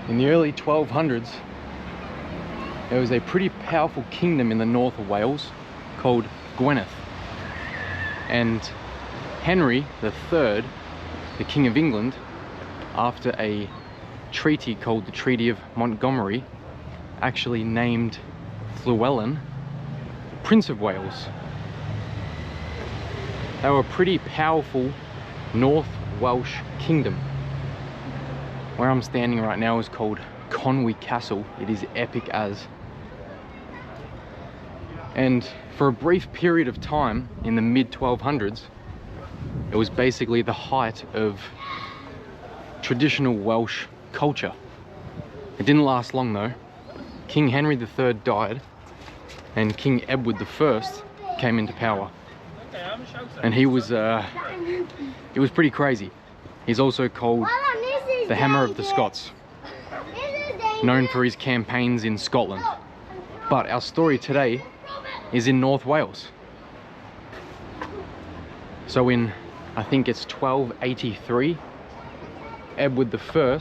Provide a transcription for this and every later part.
In the early 1200s, there was a pretty powerful kingdom in the north of Wales called Gwynedd. And Henry III, the King of England, after a treaty called the Treaty of Montgomery, actually named Llywelyn Prince of Wales. They were a pretty powerful North Welsh kingdom. Where I'm standing right now is called Conwy Castle. It is epic as. And for a brief period of time in the mid-1200s, it was basically the height of traditional Welsh culture. It didn't last long though. King Henry III died and King Edward I came into power. And he was pretty crazy. He's also called the Hammer of the Scots, known for his campaigns in Scotland. But our story today is in North Wales. So in, I think it's 1283, Edward I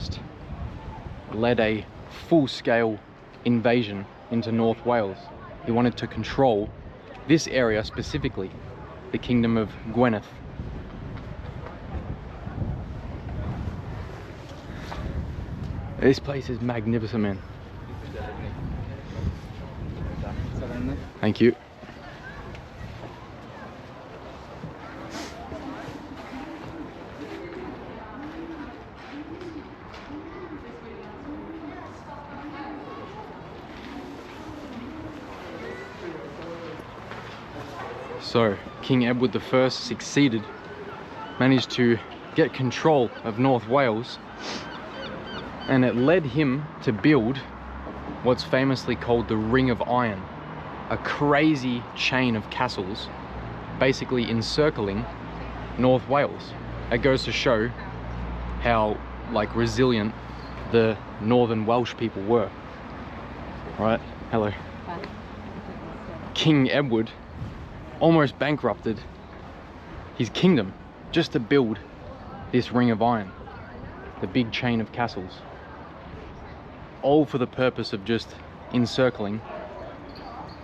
led a full-scale invasion into North Wales. He wanted to control this area specifically, the Kingdom of Gwynedd. This place is magnificent, man. Thank you. So, King Edward I succeeded, managed to get control of North Wales, and it led him to build what's famously called the Ring of Iron, a crazy chain of castles basically encircling North Wales. It goes to show how resilient the northern Welsh people were. Right, hello. King Edward almost bankrupted his kingdom just to build this Ring of Iron, the big chain of castles, all for the purpose of just encircling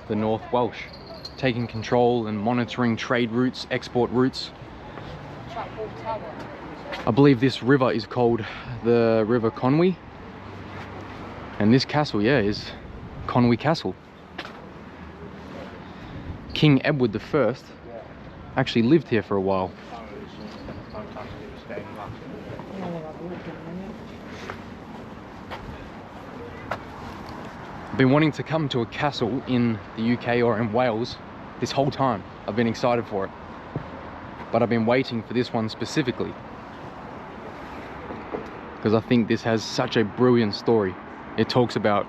the North Welsh, taking control and monitoring trade routes, export routes. I believe this river is called the River Conwy, and this castle, yeah, is Conwy Castle. King Edward I actually lived here for a while. I've been wanting to come to a castle in the UK or in Wales this whole time. I've been excited for it, but I've been waiting for this one specifically because I think this has such a brilliant story. It talks about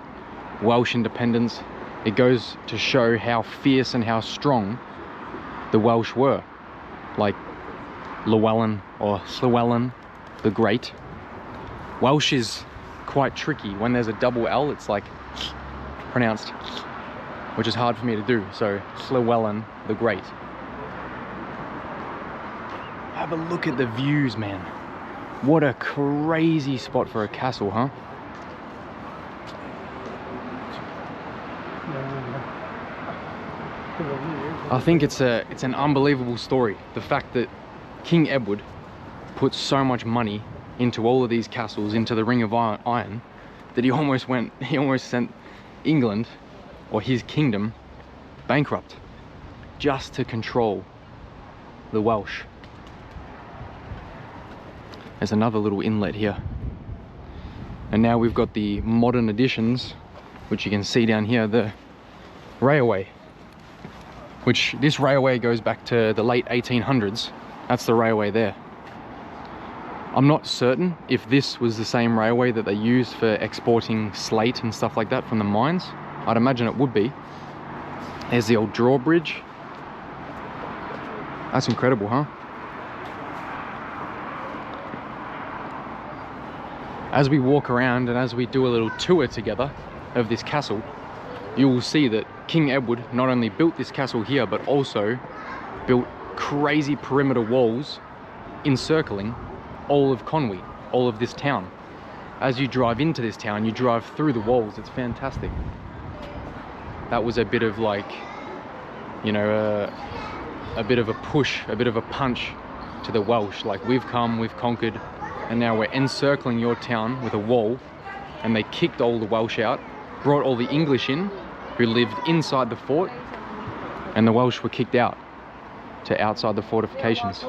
Welsh independence. It goes to show how fierce and how strong the Welsh were, like Llewellyn or Llywelyn the Great. Welsh is quite tricky. When there's a double L, it's like pronounced, which is hard for me to do. So Llywelyn the Great. Have a look at the views, man. What a crazy spot for a castle, huh? I think it's an unbelievable story. The fact that King Edward put so much money into all of these castles, into the Ring of Iron, that he almost sent England, or his kingdom, bankrupt, just to control the Welsh. There's another little inlet here. And now we've got the modern additions, which you can see down here, the railway. Which this railway goes back to the late 1800s. That's the railway there. I'm not certain if this was the same railway that they used for exporting slate and stuff like that from the mines. I'd imagine it would be. There's the old drawbridge. That's incredible, huh? As we walk around and as we do a little tour together of this castle, you will see that King Edward not only built this castle here, but also built crazy perimeter walls encircling all of Conwy, all of this town. as you drive into this town, you drive through the walls. It's fantastic. That was a bit of like, you know, a bit of a push, a bit of a punch to the Welsh. Like, we've come, we've conquered, and now we're encircling your town with a wall. And they kicked all the Welsh out, brought all the English in, who lived inside the fort, and the Welsh were kicked out to outside the fortifications.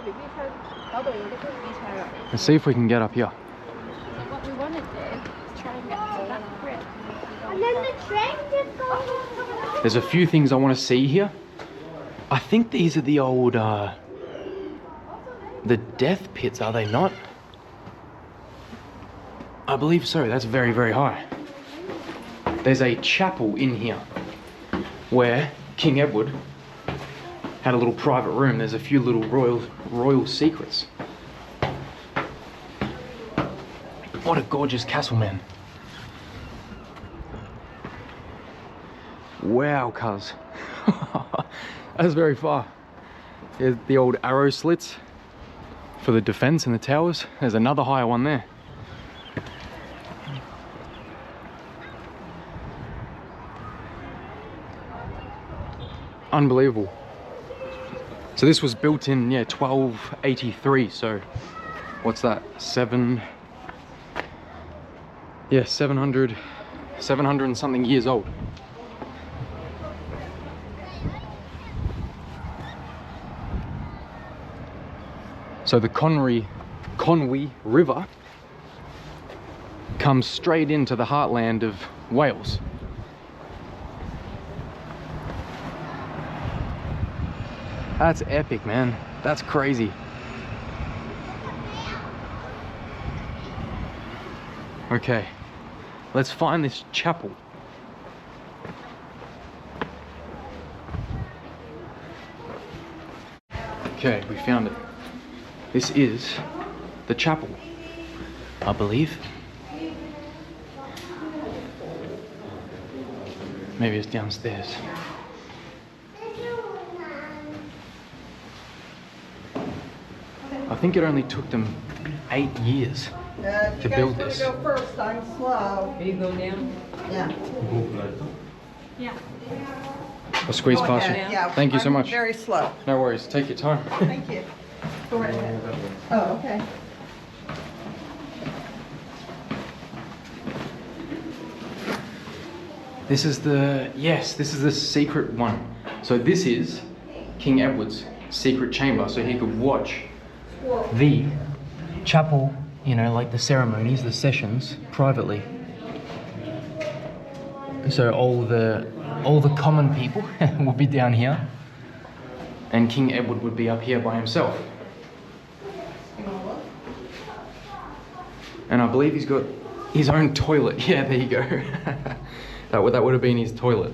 Let's see if we can get up here. What we want to do is try and get to that bridge. And then the train just goes. There's a few things I want to see here. I think these are the old, the death pits, are they not? I believe so. That's very, very high. There's a chapel in here where King Edward had a little private room. There's a few little royal secrets. What a gorgeous castle, man. Wow, cuz. That's very far. There's the old arrow slits for the defense in the towers. There's another higher one there. Unbelievable. So this was built in 1283. So what's that? 700 and something years old. So the Conwy River comes straight into the heartland of Wales. That's epic, man. That's crazy. Okay, let's find this chapel. Okay, we found it. This is the chapel, I believe. Maybe it's downstairs. I think it only took them 8 years to build this. Go first, I'm slow. Can you go down? Yeah. Yeah. I'll squeeze Go past ahead, you. yeah. Thank you so I'm much. Very slow. No worries. Take your time. Thank you. Go right ahead. Oh, okay. This is the secret one. So this is King Edward's secret chamber, so he could watch the chapel, you know, like the ceremonies, the sessions, privately. So all the common people would be down here, and King Edward would be up here by himself. And I believe he's got his own toilet. Yeah, there you go. that would have been his toilet.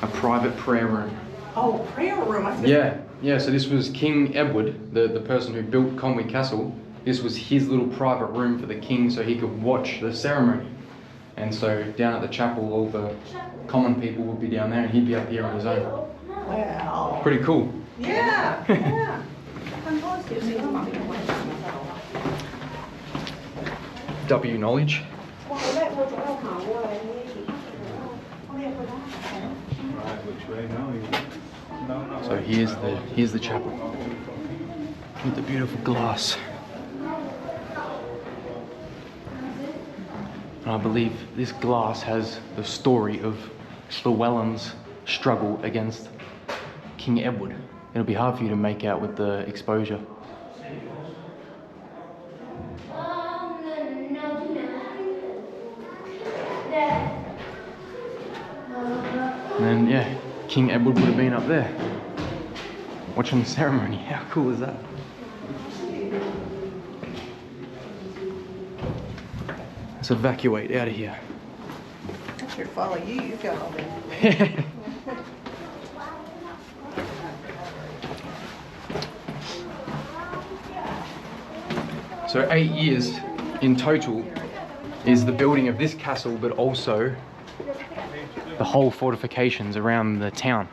A private prayer room. Oh, prayer room. I said, Yeah, so this was King Edward, the person who built Conwy Castle. This was his little private room for the king so he could watch the ceremony. And so down at the chapel, all the common people would be down there and he'd be up here on his own. Wow. Pretty cool. Yeah, yeah. W knowledge. So here's the chapel with the beautiful glass. And I believe this glass has the story of Llywelyn's struggle against King Edward. It'll be hard for you to make out with the exposure. And then, yeah, King Edward would have been up there watching the ceremony. How cool is that? Let's evacuate out of here. I should follow you. You got all that. So 8 years in total is the building of this castle, but also the whole fortifications around the town.